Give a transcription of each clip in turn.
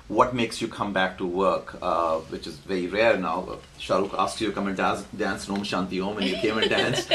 What makes you come back to work, which is very rare now. Shah Rukh asked you to come and dance Om Shanti Om, and you came and danced.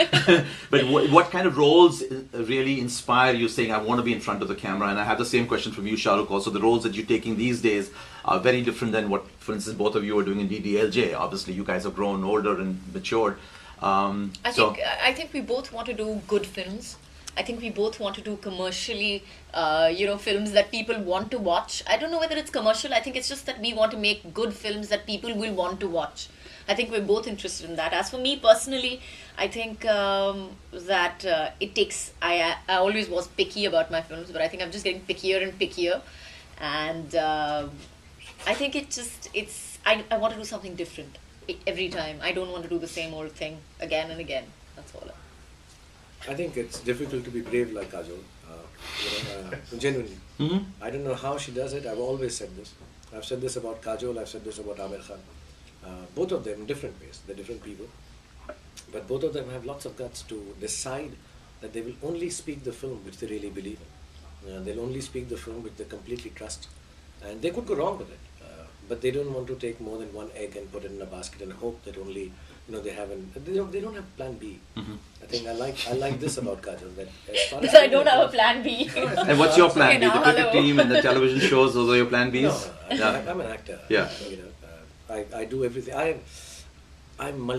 But what kind of roles really inspire you saying, I want to be in front of the camera? And I have the same question from you, Shah Rukh, also. The roles that you're taking these days are very different than what, for instance, both of you are doing in DDLJ. Obviously, you guys have grown older and matured. I think we both want to do good films. I think we both want to do commercially, films that people want to watch. I don't know whether it's commercial. I think it's just that we want to make good films that people will want to watch. I think we're both interested in that. As for me personally, I think that it takes. I always was picky about my films, but I think I'm just getting pickier and pickier, and I think I want to do something different every time. I don't want to do the same old thing again and again. That's all. I think it's difficult to be brave like Kajol, genuinely. Mm-hmm. I don't know how she does it. I've always said this. I've said this about Kajol, I've said this about Amir Khan. Both of them in different ways. They're different people. But both of them have lots of guts to decide that they will only speak the film which they really believe in. They'll only speak the film which they completely trust. And they could go wrong with it. But they don't want to take more than one egg and put it in a basket and hope that only they don't have plan B. Mm-hmm. I think I like this about Kajol, that as far as I don't have a plan B. And what's your plan B? Okay, The now, cricket hello. team and the television shows, those are your plan Bs? No, I'm an actor. Yeah. I do everything. I'm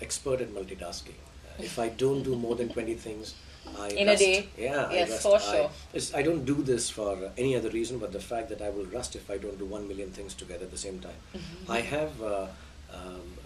expert at multitasking. If I don't do more than 20 things, I In rust. a day? Yeah, Yes, I rust. for sure. I don't do this for any other reason but the fact that I will rust if I don't do 1 million things together at the same time. Mm-hmm. I have,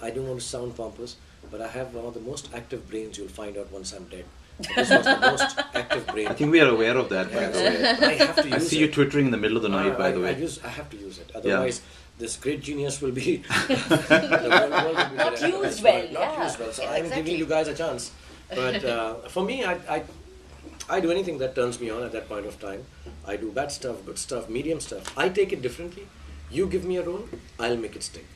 I don't want to sound pompous, but I have one of the most active brains you'll find out once I'm dead. This was the most active brain. I think we are aware of that, by the way. I have to use I see you twittering in the middle of the night, by the way. I have to use it. Otherwise, this great genius will be the world will be Not very used happy. well, Not yeah. used well. So Yeah, I'm exactly. giving you guys a chance. But for me, I do anything that turns me on at that point of time. I do bad stuff, good stuff, medium stuff. I take it differently. You give me a role, I'll make it stick.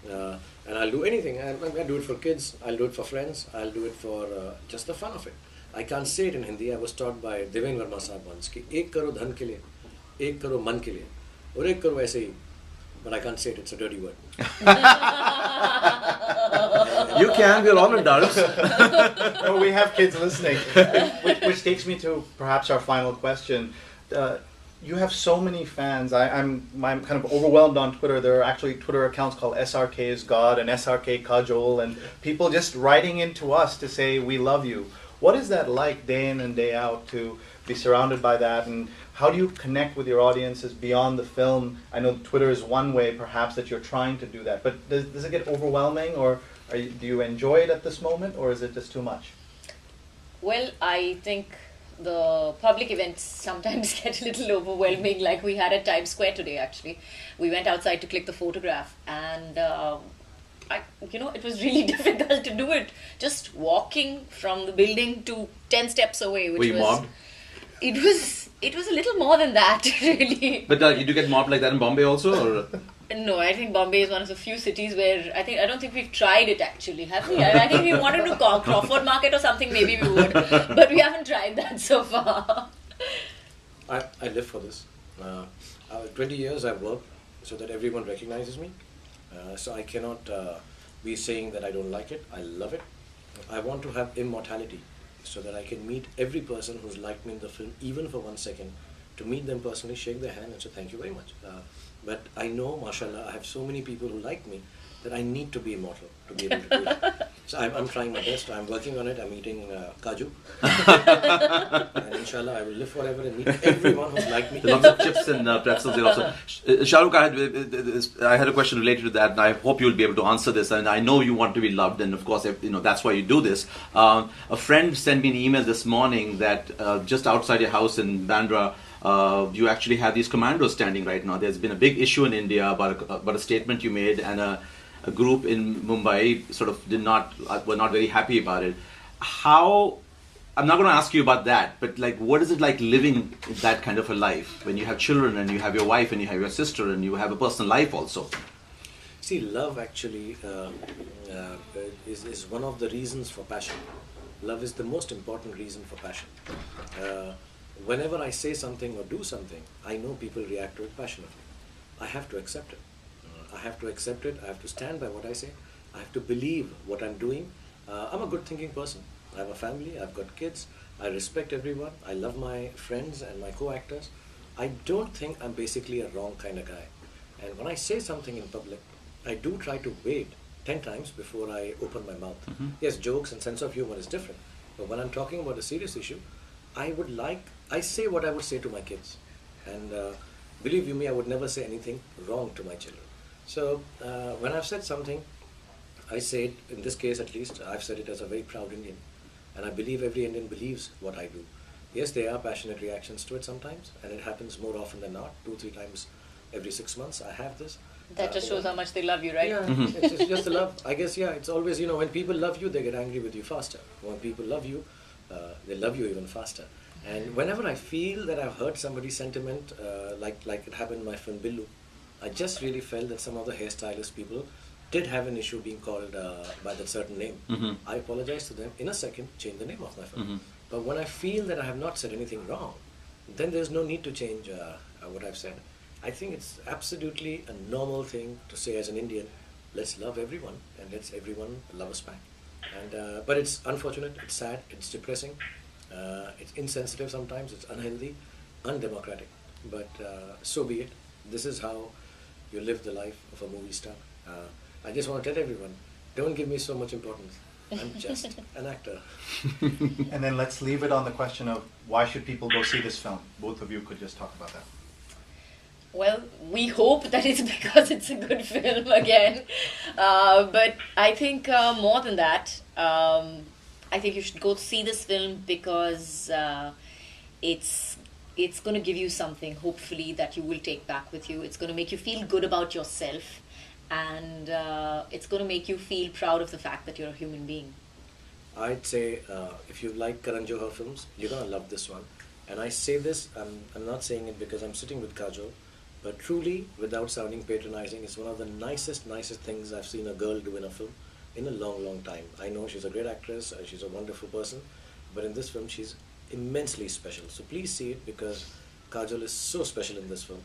And I'll do anything. I'll do it for kids, I'll do it for friends, I'll do it for just the fun of it. I can't say it in Hindi. I was taught by Deven Verma Sahab once कि एक करो धन के लिए, एक करो मन के लिए, और एक करो ऐसे ही. But I can't say it. It's a dirty word. You can, we're all adults. No, we have kids listening, which takes me to perhaps our final question. You have so many fans. I'm kind of overwhelmed on Twitter. There are actually Twitter accounts called SRK is God and SRK Kajol, and people just writing into us to say we love you. What is that like day in and day out to be surrounded by that, and how do you connect with your audiences beyond the film? I know Twitter is one way perhaps that you're trying to do that, but does it get overwhelming, or do you enjoy it at this moment, or is it just too much? Well, I think the public events sometimes get a little overwhelming, like we had at Times Square today actually. We went outside to click the photograph, and it was really difficult to do it. Just walking from the building to 10 steps away, which Were you was... mobbed? It was a little more than that, really. But you do get mobbed like that in Bombay also? Or? No, I think Bombay is one of the few cities where I don't think we've tried it actually, have we? I think if we wanted to call Crawford Market or something, maybe we would, but we haven't tried that so far. I live for this. 20 years I've worked so that everyone recognizes me. So I cannot be saying that I don't like it. I love it. I want to have immortality so that I can meet every person who's liked me in the film, even for 1 second, to meet them personally, shake their hand and say thank you very much. But I know, mashallah, I have so many people who like me that I need to be immortal to be able to do it. So I'm trying my best. I'm working on it. I'm eating kaju. And inshallah, I will live forever and meet everyone who's like me. Lots of chips and pretzels there also. Shah Rukh, I had a question related to that, and I hope you'll be able to answer this. And I know you want to be loved, and of course, that's why you do this. A friend sent me an email this morning that just outside your house in Bandra, you actually have these commandos standing right now. There's been a big issue in India about a statement you made, and a group in Mumbai sort of were not very happy about it. I'm not going to ask you about that, but what is it like living that kind of a life when you have children and you have your wife and you have your sister and you have a personal life also? See, love actually is one of the reasons for passion. Love is the most important reason for passion. Whenever I say something or do something, I know people react to it passionately. I have to accept it. I have to accept it. I have to stand by what I say. I have to believe what I'm doing. I'm a good thinking person. I have a family. I've got kids. I respect everyone. I love my friends and my co-actors. I don't think I'm basically a wrong kind of guy. And when I say something in public, I do try to wait 10 times before I open my mouth. Yes, jokes and sense of humor is different. But when I'm talking about a serious issue, I say what I would say to my kids. And believe you me, I would never say anything wrong to my children. So when I've said something, I say it, in this case at least, I've said it as a very proud Indian. And I believe every Indian believes what I do. Yes, there are passionate reactions to it sometimes, and it happens more often than not, 2-3 times every 6 months I have this. That just shows how much they love you, right? Yeah, it's just the love. I guess, yeah, it's always, when people love you, they get angry with you faster. When people love you, they love you even faster. And whenever I feel that I've hurt somebody's sentiment, like it happened in my film Billu, I just really felt that some of the hairstylist people did have an issue being called by that certain name. I apologize to them. In a second, change the name of my film. But when I feel that I have not said anything wrong, then there's no need to change what I've said. I think it's absolutely a normal thing to say as an Indian, let's love everyone and let's everyone love us back. And but it's unfortunate, it's sad, it's depressing, it's insensitive sometimes, it's unhealthy, undemocratic. But so be it. This is how you live the life of a movie star. I just want to tell everyone, don't give me so much importance. I'm just an actor. And then let's leave it on the question of why should people go see this film? Both of you could just talk about that. Well, we hope that it's because it's a good film again. But I think more than that, I think you should go see this film because it's going to give you something, hopefully, that you will take back with you. It's going to make you feel good about yourself. And it's going to make you feel proud of the fact that you're a human being. I'd say if you like Karan Johar films, you're going to love this one. And I say this, I'm not saying it because I'm sitting with Kajol, but truly, without sounding patronizing, it's one of the nicest things I've seen a girl do in a film in a long time. I know she's a great actress, she's a wonderful person, but in this film she's immensely special. So please see it because Kajol is so special in this film.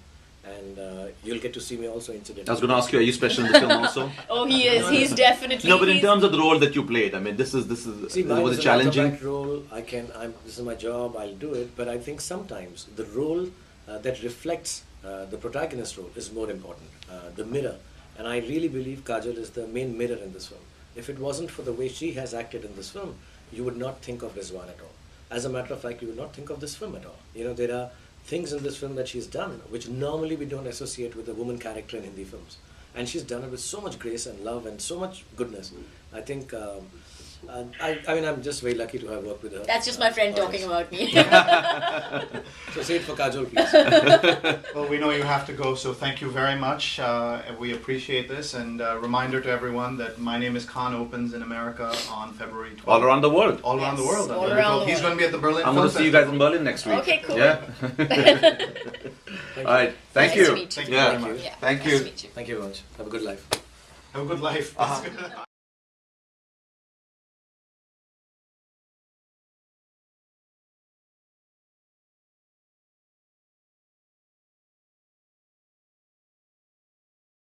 And you'll get to see me also incidentally. I was going to ask you, are you special in the film also? Oh, he is. He's definitely. No, but in terms of the role that you played, I mean, this is See, was it challenging? Role. This is my job. I'll do it. But I think sometimes the role that reflects the protagonist role is more important. The mirror, and I really believe Kajol is the main mirror in this film. If it wasn't for the way she has acted in this film, you would not think of Rizwan at all. As a matter of fact, you would not think of this film at all. There are things in this film that she's done which normally we don't associate with a woman character in Hindi films, and she's done it with so much grace and love and so much goodness. I think I mean I'm just very lucky to have worked with her. That's just my friend talking about me. So say it for Kajol, please. Well, we know you have to go, so thank you very much. We appreciate this, and reminder to everyone that My Name is Khan opens in America on February 12th. All around the world. All around the world. all around the He's world. going to be at the Berlin I'm Film going to see you guys in Festival. Berlin next week. Okay, cool. Yeah. All right. Thank Nice you. to meet you. Thank you Yeah. very much. Yeah, Thank nice you. to meet you. Thank you very much. Have a good life. Have a good life.